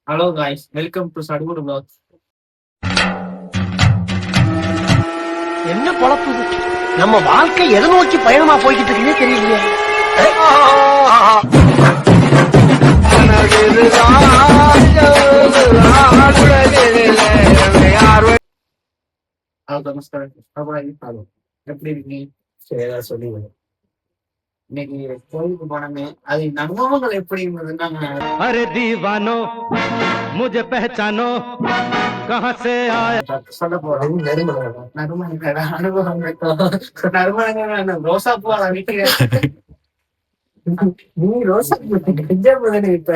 Hello guys, welcome to சடுகுடு vlogs. என்ன பொழப்பு நம்ம வாழ்க்கை எதை நோக்கி பயணமா போய்கிட்டு இருக்குன்னே தெரியலையே. நமஸ்காரம். எப்படி இருக்கீங்க? சரி, சொல்லி இன்னைக்கு கோயிலுக்கு போனமே, அது அனுபவங்கள் எப்படி இருந்ததுன்னா, அரே தீவானோ முझे पहचानो कहां से आया சொல்ல போறேன். நறுமணங்கடா நறுமணங்கள் ரோசா பூ அடிக்கிறேன். நீ ரோசா பூ கஞ்சா பூ தானே இப்ப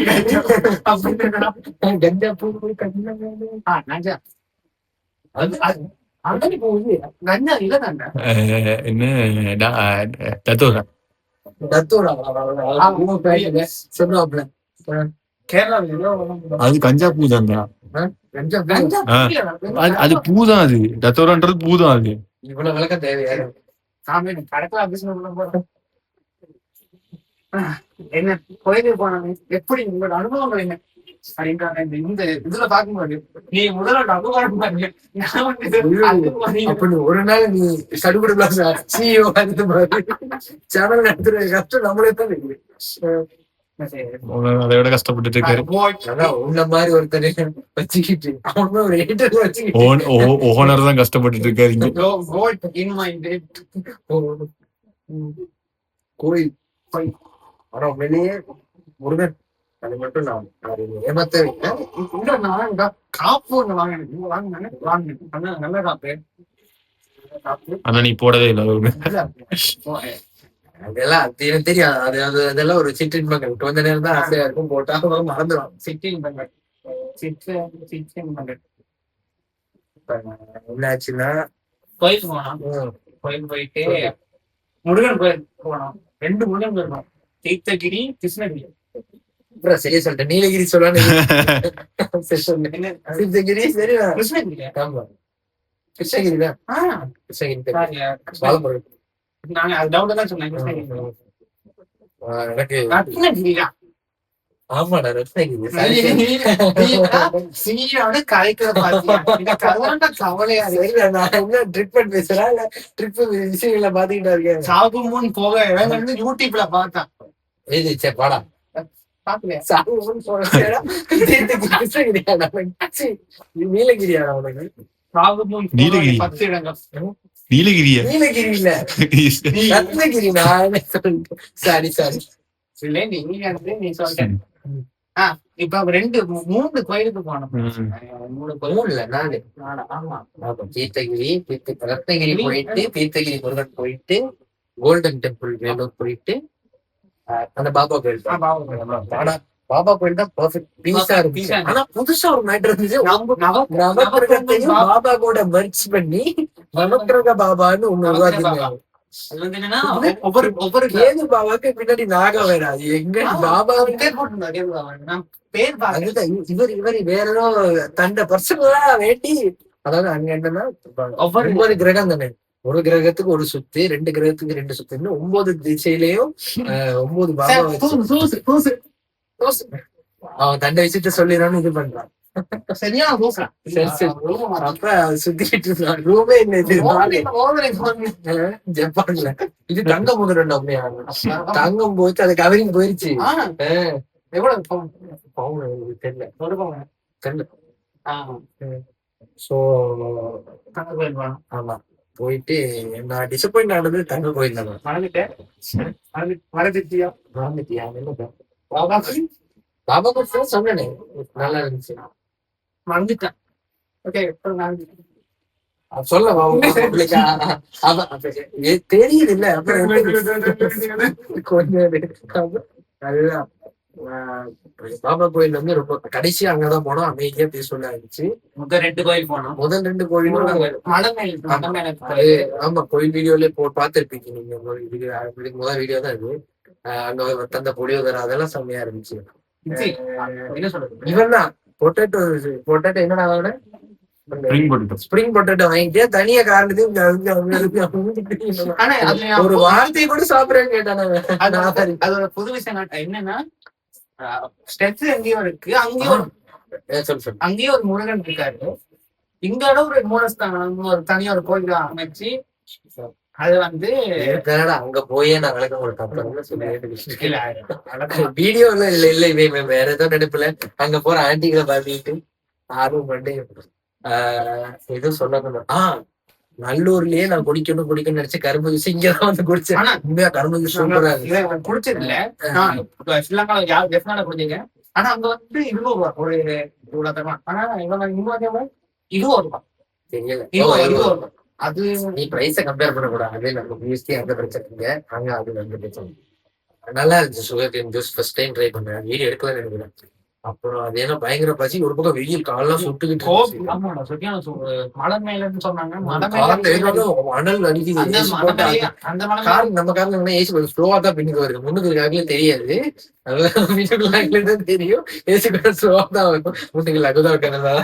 கஞ்சா பூ கஞ்சா அது அங்கனி போகுது. கஞ்சா இல்லதாண்டா என்ன தத்தோரா சொல்லுவாப்ல அது கஞ்சா பூ தான்டா. அது பூதான், அது தத்தோரான்றது பூதான். அது இவ்வளவு விளக்கம் தேவையா? சாமி கடக்கலாம் பிசினஸ் என்ன கோயிலுக்கு போனாங்க, எப்படி உங்களோட அனுபவங்கள் என்ன அப்படின்றாங்க. இந்த இதுல பாக்கும்போது நீ முதலோட அனுபவம் பாருங்க. அப்படி ஒரு நாள் நீ சடுகுடு சிஇஓ சேனல் நடத்துற கஷ்டம் நம்மளே தான் இருக்கு. அதை விட கஷ்டப்பட்டு இருக்காரு. உன்ன மாதிரி ஒருத்தர் வச்சுக்கிட்டு அவனுமே ஒரு எடிட்டர் வச்சுக்கிட்டு ஓனர் தான் கஷ்டப்பட்டு இருக்காரு. கோயில் ஆனா வெளியே முருகன் அது மட்டும் நான் ஏமாத்தவே இல்லை. காப்பு ஒண்ணு வாங்கினேன். நல்ல காப்பு. ஆனா நீ போடவே இல்லை. அதெல்லாம் எனக்கு தெரியாது. அதெல்லாம் ஒரு சிற்றின்பங்கள். கொஞ்ச நேரம் தான் ஆசையா இருக்கும், போட்டா மறந்துடும். சிற்றின்பங்கள் என்னாச்சுன்னா, கோயில் போனோம். கோயில் போயிட்டு முருகன் கோயில் போனோம். 2 முருகன் கோயில் போனோம். தீர்த்தகிரி, கிருஷ்ணகிரி. அப்புறம் சரியா சொல்லிட்டேன். நீலகிரி சொல்லணும். தீர்த்தகிரி சரி, கிருஷ்ணகிரி. ஆமா, கிருஷ்ணகிரி தான். கிருஷ்ணகிரி நாங்க அது டவுட் தான் சொன்னேன். எனக்கு ரத்னகிரியா? ஆமாடா, ரத்னகிரி. கவலையா என்ன ட்ரிப்மெண்ட் பேசுறா இல்ல ட்ரிப் விஷயங்கள பாத்துக்கிட்டா இருக்கேன். சாகுமுன் போக யூடியூப்ல பார்த்தா எழுதிச்சே பாடா பாக்கலையா? சாகுமுன் போக நீலகிரியா? உனக்கு சாகுமுன் நீலகிரி 10 இடங்கள். நீலகிரியா? நீலகிரி இல்ல, ரத்னகிரி. நான் சாரி நீ சொல்றேன். இப்ப 3 கோயிலுக்கு போனோம். 3 இல்ல 4. ஆமா, தீர்த்தகிரி, ரத்னகிரி போயிட்டு, தீர்த்தகிரி முருகன் போயிட்டு, கோல்டன் டெம்பிள் வேலூர் போயிட்டு, அந்த பாபா கோயில். பாபா கோயில் தான் பெர்ஃபெக்ட் பீஸா இருந்துச்சு. ஆனா புதுசா ஒரு மேட்டர் இருந்துச்சு. நவக்கிரகத்தையும் பாபா கூட மர்ச் பண்ணி நவக்கிரக பாபான்னு ஒண்ணு உருவாக்கிருந்தாங்க. ஒவ்வொரு கேது பாபாக்கு பின்னாடி நாகம் வேற. அது எங்க பாபா இவர் வேற ஏதோ தண்ட பர்சனலா வேண்டி. அதாவது அங்க என்னன்னா, ஒவ்வொரு கிரகம் தானே, ஒரு கிரகத்துக்கு ஒரு சுத்து, 2 கிரகத்துக்கு 2 சுத்துன்னு 9 திசையிலயும் 9 பாபா அவன் தண்டை வச்சுட்டு சொல்லிடுறான்னு இது பண்றான். சரியா? அப்ப சுத்திட்டு இருந்தான். ரூமே ஜப்பான்ல இது தங்க முதல் தங்கம் போச்சு. அது கவரிங் போயிருச்சு. எவ்வளவு தெரியல. சோ ஆமா, போயிட்டு நான் டிசப்பாயிண்ட் ஆனது தங்க கோயில் தான். மறந்துட்டியா? பாபா கோயில் சொன்னேனே, நல்லா இருந்துச்சு. மறந்துட்டேன். ஓகே, சொல்ல தெரியுது இல்ல. அதுதான் பாபா கோயில் வந்து ரொம்ப கடைசியா அங்கதான் போனோம். அமைதியா பேச இருந்துச்சு. முதல் 2 கோயில் போனோம். முதல் 2 கோயிலும் ஆமா, கோயில் வீடியோல பாத்துருப்பீங்க நீங்க. முதல் வீடியோ தான் இது. அங்க தந்த புளியோதரை அதெல்லாம் செம்மையா இருந்துச்சு. இவன் தான் பொட்டேட்டோ என்னடா Spring potato. ஸ்பிரிங் பொட்டேட்டோ வாங்கிட்டு தனியா காரணத்து ஆனா அதுல ஒரு வார்த்தையை கூட சாப்பிடுறேன்னு கேட்டானே. அதோட புது விஷயம் என்னன்னா ஸ்டெப்ஸ் எங்கேயோ இருக்கு, அங்கேயும் அங்கேயும் ஒரு முருகன் இருக்காரு. இங்கோட ஒரு மூலஸ்தானம் ஒரு தனியா ஒரு கோயில் அமைச்சு அது வந்து அங்க போயே நான் விளக்கம் கொடுத்தேன் வீடியோல இல்ல வேற ஏதோ நடிப்புல அங்க போற ஆன்டிகளை பாத்திட்டு ஆர்வம் பண்ணி எதுவும் சொல்லணும். நல்லூர்லயே நான் குடிக்கணும்னு நினைச்ச கரும்பு ஜூஸ் இங்கதான் வந்து குடிச்சேன். ஆனா உண்மையா கரும்பு ஜூஸ் சூப்பரா குடிச்சது இல்ல. ஸ்ரீலங்கால டெஃபினட்டா குடிச்சீங்க. ஆனா அங்க வந்து 200 ரூபா ஒரு இவ்வளவு. ஆனா இவங்க 20 ரூபா தெரியல. அது நீ பிரைஸ கம்பேர் பண்ண கூடாது. அது நம்ம பிஎஸ்டி அங்க பிரச்சனை அங்க அது வந்து பிரச்சனை. நல்லா இருந்துச்சு sugar cane juice. First time try பண்ணேன். வீடியோ எடுக்கலாம்னு நினைக்கிறேன். அப்புறம் அது ஏன்னா பயங்கர பசி. ஒரு பக்கம் வெயில் காலெல்லாம் சுட்டுக்கிட்டு மலை மேலன்னு சொன்னாங்க. மணல் அடிக்குது. நம்ம காரணம் ஏசி ஸ்லோவா தான் பின்னுக்கு வருது. முன்னுக்கு தெரியாது. தான் தெரியும். ஏசி ஸ்லோவா தான் வரும். முன்னுக்கு லகுதா இருக்கிறதுனால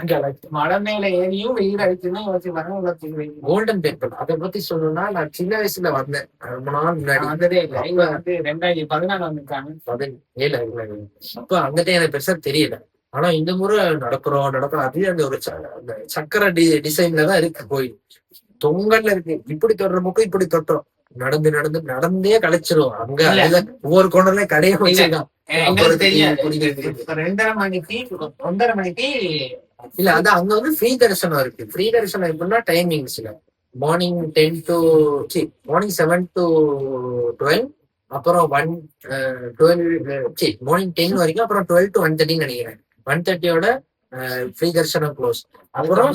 மலை மேல ஏறியும் வெயில் அடிச்சுன்னா கோல்டன் டெம்பிள் அதை பத்தி சொல்லணும்னா நான் சின்ன வயசுல வந்தேன். ரொம்ப நாள் முன்னாடி வந்ததே இல்லை. இவங்க வந்து 2014 வந்திருக்காங்க. 17 அப்ப அங்கதான் எனக்கு பெருசா தெரியல. ஆனா இந்த முறை நடக்கிறோம் அது அந்த ஒரு சக்கர டிசைன்ல தான் இருக்கு கோயில். தொங்கல்ல இருக்கு. இப்படி தொடுற பக்கம் இப்படி தொட்டோம். நடந்தே கழிச்சிரும். அங்க ஒவ்வொரு கொண்டல கடையை வச்சிருக்கான். இல்ல அதான் அங்க வந்து ஃப்ரீ தரிசனம் இருக்கு. ஃப்ரீ தரிசனம் எப்படின்னா டைமிங்ஸ்ல மார்னிங் 7 to 12 அப்புறம் 12 மார்னிங் 10 வரைக்கும். அப்புறம் 12 to 1:30 நினைக்கிறேன். 1:30யோட ஃப்ரீ தரிசனம் க்ளோஸ். அப்புறம்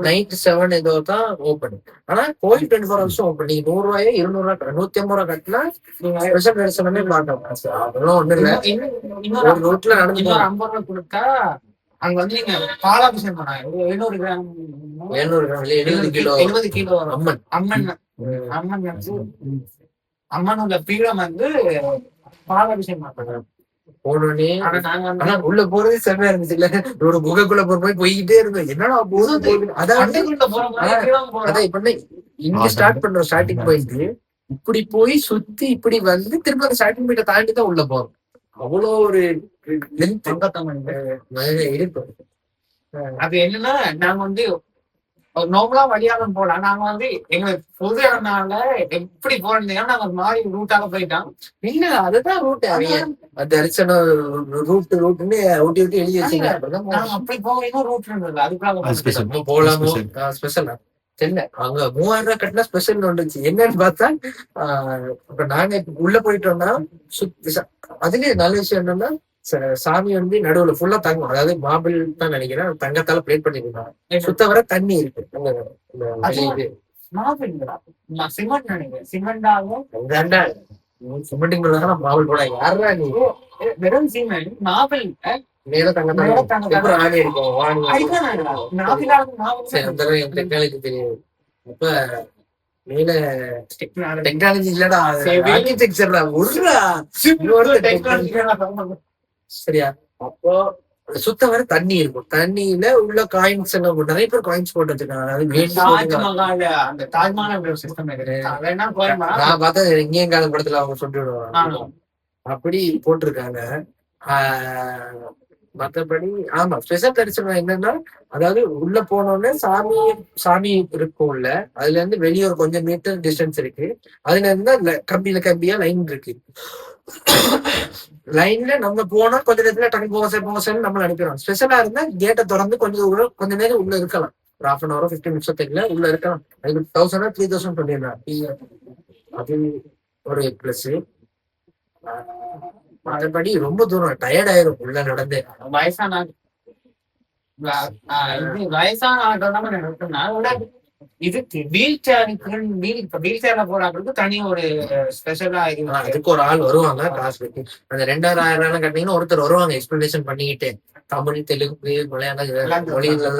நைட் 7 ஏதோ தான் ஓப்பன். ஆனா கோயில் 24 ஹவர்ஸும் ஓப்பன். நீங்க 100 ரூபாயோ 200 ரூபாய் 150 ரூபாய் கட்டினா நீங்க ஸ்பெஷல் தரிசனமே பார்க்கலாம். அதெல்லாம் ஒண்ணு இல்ல. ஒரு ரோட்ல நடந்து 50 ரூபாய் கொடுத்தா அங்க வந்து நீங்க பாலாபிஷேகம் பண்ணாங்க. 700 கிராம் 70 கிலோ அம்மன் அம்மன் உள்ள பீடம் வந்து பாலாபிஷேகம் பண்ணாங்க. போனோடனே ஆனா உள்ள போறதே செம்மையா இருந்துச்சு. இல்ல ஒரு குகைக்குள்ள போய்கிட்டே இருந்தோம். என்னடா போதும். அதான் இப்ப இங்க ஸ்டார்ட் பண்றோம். ஸ்டார்டிங் பாயிண்ட் இப்படி போய் சுத்தி இப்படி வந்து திரும்ப ஸ்டார்டிங் பாயிண்ட தாண்டி தான் உள்ள போறோம். அவ்வளோ ஒரு இருக்கு. அது என்னன்னா நாங்க வந்து நோம்பலா வழியாலும் போலாம். நாங்க வந்து எங்களுக்கு பொது இடம்னால எப்படி போறீங்கன்னா நாங்க மாறி ரூட்டால போயிட்டோம். இல்ல அதுதான் ரூட். தரிசனம் ரூட்னு ஊட்டி எழுதி வச்சீங்க. அப்படி போக ரூட் இருந்தது. அதுக்காக போலாமோ ஸ்பெஷல் தெரியல. அங்க 3000 ரூபாய் கட்டினா ஸ்பெஷல் வந்துச்சு. என்னன்னு பார்த்தா இப்ப நாங்க உள்ள போயிட்டோம்னா அதுலயே நல்ல விஷயம் என்னன்னா சாமி வந்து நடுவுல ஃபுல்லா தங்கம். அதாவது மாபிள் தான் நினைக்கிறேன். தங்கத்தால பிளேட் பண்ணிருக்காங்க. சுத்த வர தண்ணி இருக்கு. சிமெண்ட் மாபிள் போட யாரா நீ வெறும் சிமெண்ட் மாபிள் மேல தங்க ஆணி இருக்கும். டெக்னாலஜி தெரியாது. அப்ப மேல டெக்னாலஜி இல்லடா ஆர்கிடெக்சர்டா சரியா. அப்போ சுத்த வர தண்ணி இருக்கும். தண்ணியில உள்ள காயின்ஸ் எல்லாம் நிறைய பேர் காயின்ஸ் போட்டு வச்சிருக்காங்க. நான் பார்த்தா எங்கேயும் காலம் படத்துல அவங்க சொல்லி விடுவாங்க. அப்படி போட்டிருக்காங்க. மற்றபடி ஆமா ஸ்பெஷல் தரிசனம் என்னன்னா அதாவது உள்ள போனோடனே சாமி இருக்கும் உள்ள. அதுல இருந்து வெளியே ஒரு கொஞ்சம் மீட்டர் டிஸ்டன்ஸ் இருக்கு. அதுல இருந்து கம்பியா லைன் இருக்கு. லைன்ல நம்ம போனா கொஞ்ச நேரத்துல டக்கு போக நம்ம நினைக்கிறோம். ஸ்பெஷலா இருந்தா கேட்டை திறந்து கொஞ்ச நேரம் உள்ள இருக்கலாம். ஒரு 1/2 hour 15 நிமிஷத்துக்குள்ள உள்ள இருக்கலாம். அதுக்கு 1000 3000 பண்ணிடலாம். அது ஒரு பிளஸ். மற்றபடி ரொம்ப தூரம் டயர்ட் ஆயிரும் உள்ள நடந்து. வயசான ஆட்டம் இதுக்கு வீல் சேர்ல போறாங்களுக்கு தனி ஒரு ஸ்பெஷலா அதுக்கு ஒரு ஆள் வருவாங்க காசு கட்டி. அந்த 2000 கட்டினீங்கன்னா ஒருத்தர் வருவாங்க எக்ஸ்பிளனேஷன் பண்ணிக்கிட்டு. தமிழ் தெலுங்கு மலையாளம் மொழிகள்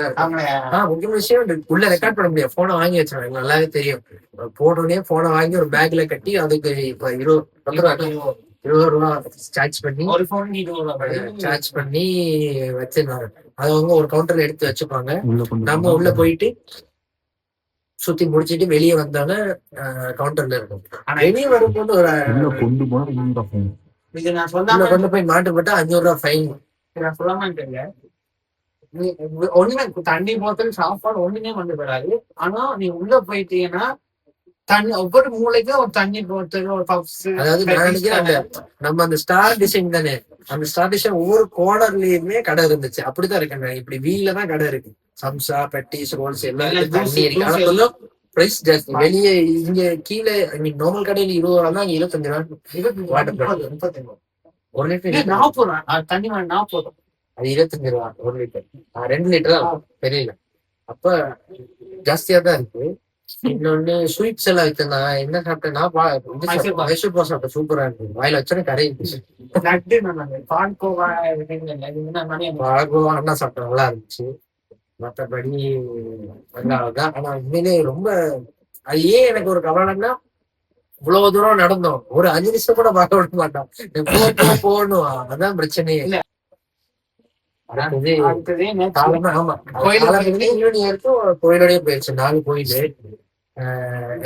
முக்கிய விஷயம் உள்ள ரெக்கார்ட் பண்ண முடியாது. போனை வாங்கி வச்சிருவாங்க. நல்லாவே தெரியும். போனோடனே போனை வாங்கி ஒரு பேக்ல கட்டி அதுக்கு இப்ப 20 20 சார்ஜ் பண்ணி ஒரு போன் 20 சார்ஜ் பண்ணி வச்சிருந்தாங்க. அது அவங்க ஒரு கவுண்டர்ல எடுத்து வச்சுப்பாங்க. உள்ள கொண்டு நம்ம உள்ள போயிட்டு சுத்தி முடிச்சிட்டு வெளியே வந்தாலும் கவுண்டர்ல இருக்கும். ஆனா வெளியே வரும்போது ஒரு உள்ள கொண்டு போனா உள்ள போகும். இது நான் உள்ள சொல்லாம கொண்டு போய் மாட்டுப்பட்டா 500 ரூபாய் ஃபைன். நான் சொல்லாம தெரியல. நீ ஒண்ணுமே தண்ணி போத்தல் சாப்பாடு ஒண்ணுமே கொண்டு வராது. ஆனா நீ உள்ள போயிட்டீங்கன்னா தண்ணி ஒவ்வொரு மூளைக்கும் ஒரு தண்ணி போத்தல் ஒரு பப்ஸ். அதாவது நான் நினைக்கிறேன் நம்ம அந்த ஸ்டார் டிசைன் தானே, அந்த ஸ்டார் டிசைன் ஒவ்வொரு கோர்னர்லயுமே கடை இருந்துச்சு. அப்படிதான் இருக்கு. இப்படி வீல தான் கடை இருக்கு. சம்சா பெட்டிஸ் ரோல்ஸ் எல்லாமே தண்ணி இருக்கு. ஆனா கொஞ்சம் பிரைஸ் ஜாஸ்தி. வெளியே இங்க கீழே நார்மல் கடையில 20 ரூபா தான், 25 ரூபா வாட்டர் பாட்டில். 1 லிட்டர் 40 ரூபா தண்ணி 40. அது 25 ரூபா 1 லிட்டர். 2 லிட்டர் தான் தெரியல. அப்ப ஜாஸ்தியா தான் இருக்கு. இன்னொன்னு ஸ்வீட்ஸ் எல்லாம் இருக்கு. நான் என்ன சாப்பிட்டேன்னா மைசூர் பாக் சாப்பிட்டேன். சூப்பரா இருக்கு. வாயில வச்சோன்னே கரையிடுச்சு. பால்கோவா அண்ணா சாப்பிட்டேன், நல்லா இருந்துச்சு. மற்றபடி நல்லாதான். ஆனா உண்மையிலே ரொம்ப அது ஏன் எனக்கு ஒரு கவலைன்னா, இவ்வளவு தூரம் நடந்தோம், ஒரு 5 நிமிஷம் கூட பார்க்க விட மாட்டோம். போகணும், அதான் பிரச்சனையே. கோயிலோடய போயிடுச்சு. 4 கோயில்.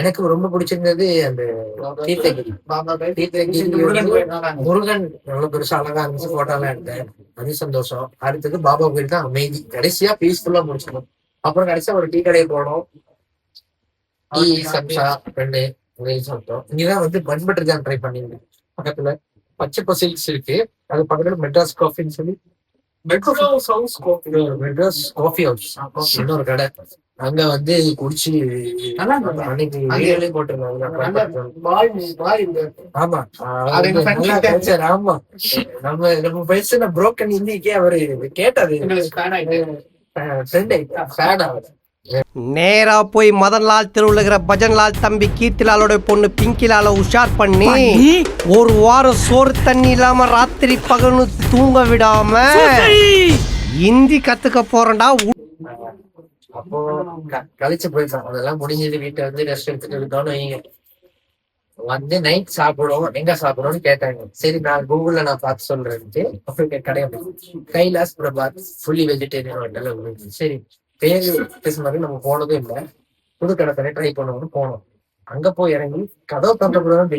எனக்கு ரொம்ப பிடிச்சிருந்தது அந்த தீர்த்தகிரி. முருகன் எவ்வளவு பெருசா அழகா இருந்துச்சு. போட்டோ எல்லாம் எடுத்தேன், அது சந்தோஷம். அடுத்தது பாபா கோயில் தான் அமைதி. கடைசியா பீஸ்ஃபுல்லா முடிச்சிடும். அப்புறம் கடைசியா ஒரு டீ கடையை போனோம். டீ சம்சா 2 சாப்பிட்டோம். இங்கதான் வந்து பன் பட்டர் ஜாம் ட்ரை பண்ணிருந்தேன். பக்கத்துல பச்சை பசில்ஸ் இருக்கு, அது பக்கத்துல மெட்ராஸ் காஃபின்னு சொல்லி மெட்ராஸ் காஃபி ஹவுஸ் இன்னொரு கடை. அங்க வந்து குடிச்சு அன்னைக்கு போட்டிருந்தாங்க. ஆமா ஆமா, நம்ம பேசுன புரோக்கன் ஹிந்திக்கே அவரு கேட்டாரு. நேரா போய் மதன்லால் திருவுலகிற பஜன்லால் தம்பி கீர்த்திலாலோட பொண்ணு பிங்கிலால உஷார் பண்ணி 1 வாரம் சோறு தண்ணி இல்லாம ராத்திரி பகல்னு தூங்க விடாம ஹிந்தி கத்துக்க போறேன்டா. அப்போ கழிச்சு போயிட்டான். அதெல்லாம் முடிஞ்சது. வீட்டை வந்து ரெஸ்ட் எடுத்துட்டு இருந்தோம்னு வைங்க. வந்து நைட் சாப்பிடுவோம், எங்க சாப்பிடுவோம்னு கேட்டாங்க. சரி நான் கூகுள்ல நான் பார்த்து சொல்றேன்ட்டு கடை Kailash Prabhat fully vegetarian hotel. சரி பேரு பேசுமாதிரி நம்ம போனதும் இல்லை. புது கடை தானே ட்ரை பண்ணுவோம்னு போனோம். அங்க போய் இறங்கி கதவை திறந்தப்பதான்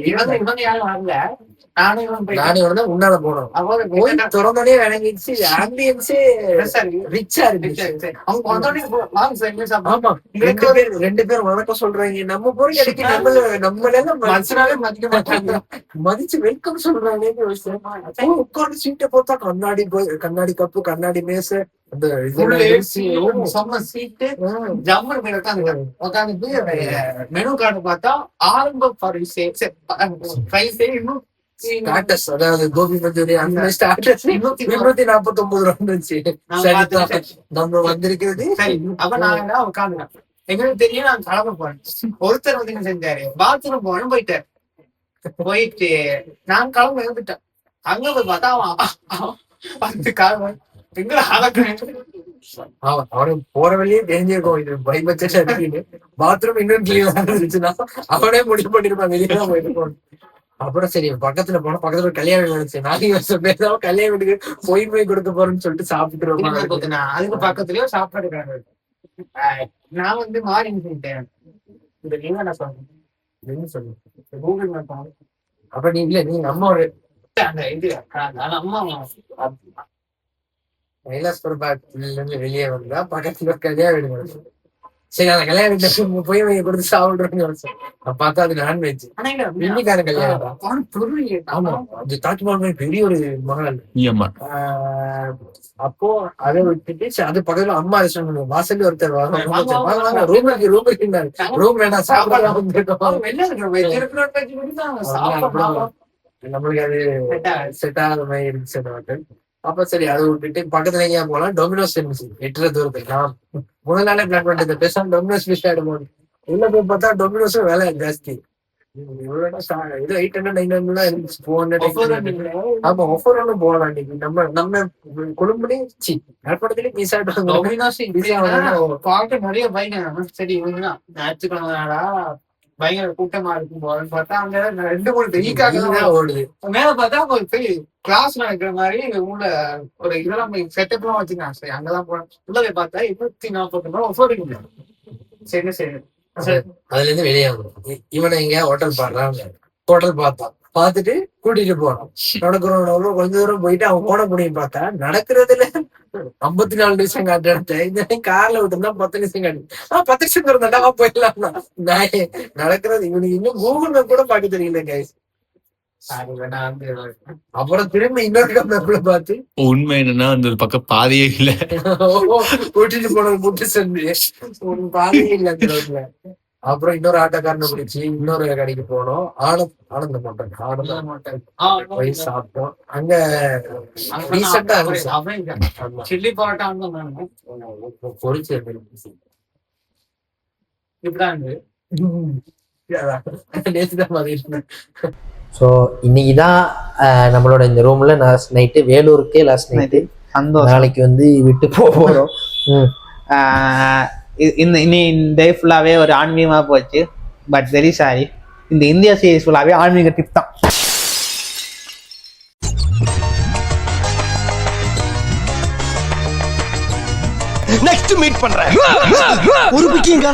நானே உன்னால போனோம். போய் திறந்தோடனே இறங்கிடுச்சு. ஆம்பியன்ஸே ரிச்சா இருந்துச்சு. ஆமா, 2 பேர் வணக்கம் சொல்றாங்க. நம்ம போய் கிடைக்கு நம்மளால மதிக்க மாட்டாங்க. மதிச்சு வெல்கம் சொல்றாங்க. உட்கார்ந்து சீட்டை பார்த்தா கண்ணாடி கப்பு, கண்ணாடி மேசை, அந்த மெனு கார்டு பார்த்தா ஆரம்ப அதாவது கோபி மஞ்சூரி அந்த ஸ்டார்டர்ஸ் 249 ரூபா இருந்துச்சு. நம்ம வந்திருக்கிறது. அப்ப நான் உட்காந்துட்டேன். எங்களுக்கு தெரியும் நான் கிளம்ப போறேன். ஒருத்தர் வந்து என்ன செஞ்சாரு, பாத்ரூம் போனேன் போயிட்டு நான் கிளம்ப எழுந்துட்டேன். அங்க போய் பார்த்தா அவன் அவனுக்கு போற வழியே தெரிஞ்சிருக்கும் இது பை பட்ஜெட். பாத்ரூம் இன்னும் கிளீனா இருந்துச்சுன்னா அவனே முடிவு பண்ணிருப்பான் வெளியே போயிருக்கோம். அப்புறம் சரி பக்கத்துல போனா பக்கத்துல ஒரு கல்யாணம் நினைச்சு 4 வருஷம் பேசாம கல்யாண வீட்டுக்கு போய் கொடுக்க போறேன்னு சொல்லிட்டு சாப்பிட்டு அதுக்கு பக்கத்துலயோ சாப்பாடு கிடக்கு. நான் வந்து மாறி சொல்லிட்டேன். இந்த நீங்க நான் சொன்னேன் சொல்லு கூகுள் மேப். அப்ப நீ இல்ல நீ அம்மாவோட இது அம்மா கைலாஸ் பிரபாத்ல இருந்து வெளியே வந்தா பக்கத்துல கல்யாண வீடு. சரி அந்த கல்யாண வீட்டுல போய் கொடுத்து சாப்பிடுறோம்னு பார்த்தா அது நான்வெஜ். இன்னைக்கான கல்யாணம். ஆமா, அது தாஜ்மஹால் பெரிய ஒரு மகள். அப்போ அதை விட்டுட்டு அது பக்கத்துல அம்மா ரெஸ்டாரண்ட் வாசல்ல ஒருத்தர் ரூம் வேணாம் சாப்பிடலாம். நம்மளுக்கு அது செட் ஆகிற மாதிரி இருந்துச்சு. அப்ப சரி அதை விட்டுட்டு பக்கத்துல எங்கேயா போலாம். டொமினோஸ் இருந்துச்சு 8 தூரத்துக்கு. நான் முதல் நாளே பிளான் பண்ணிட்டு பேசாம டொமினோஸ் ஃபிஷ் ஆயிடும். உள்ள போய் பார்த்தா டொமினோஸும் விலை ஜாஸ்தி. ஏதோ 800-900 இருந்துச்சு. 400. ஆமா, ஒவ்வொரு ஒன்றும் போகலாம். இன்னைக்கு நம்ம குடும்பமே ஏற்படத்துலயே பீஸா பார்க்க நிறைய பையன். சரி ஞாயிற்றுக்கிழமை பயங்கர கூட்டமா இருக்கும் போது பார்த்தா அங்க 2-3 வெயிக்காக தான் ஓடுது. மேல பார்த்தா ஒரு போய் கிளாஸ் நடக்கிற மாதிரி உள்ள ஒரு இதெல்லாம் செட்டப் எல்லாம் வச்சுருக்காங்க. சரி அங்கதான் போனோம். உள்ள போய் பார்த்தா 240 ஒஃபர் இருக்கு. சரி சரி அதுல இருந்து வெளியாகும். இவனை எங்க ஹோட்டல் பாடுறாங்க. ஹோட்டல் பார்த்தான், பார்த்துட்டு கூட்டிட்டு போனோம். நடக்கிறோம் கொஞ்ச தூரம் போயிட்டு அவன் போன முடியும் பார்த்தா நடக்கிறதுல 54 நிமிஷம் காட்டு எடுத்தேன். இந்த கார்ல விட்டுருந்தா 10 நிமிஷம் காட்டு. 10 நிமிஷம் இருந்தா போயிடலாம். நடக்கிறது இவனுக்கு இன்னும் கூகுள் மேப் கூட பார்க்க தெரியல கைஸ். அப்புறம் திரும்ப இன்னொரு மேப்ல பார்த்து உண்மை என்னன்னா அந்த ஒரு பக்கம் பாதையே இல்ல. கூட்டிட்டு போனது முட்டு சென்று ஒரு பாதையே இல்ல அந்த ரோட்ல. அப்புறம் இன்னொரு ஆட்டோக்காரனை பிடிச்சி இன்னொரு கடைக்கு போனோம். ஆனந்த மோட்டல் போய் சாப்பிட்டோம். அங்க ரீசெண்டா சில்லி பரோட்டா பொறிச்சு இப்படிதான் நேற்றுதான் மாதிரி. ஸோ இன்னைக்கு தான் நம்மளோட இந்த ரூம்ல லாஸ்ட் நைட்டு வேலூருக்கே லாஸ்ட் நைட்டு. நாளைக்கு வந்து விட்டு போறோம். இனி டே ஃபுல்லாவே ஒரு ஆன்மீகமா போச்சு. பட் வெரி சாரி, இந்த இந்தியா சீரீஸ் ஃபுல்லாவே ஆன்மீக டிப் தான். நெக்ஸ்ட் மீட் பண்றேன். ஒரு பிக்கிங்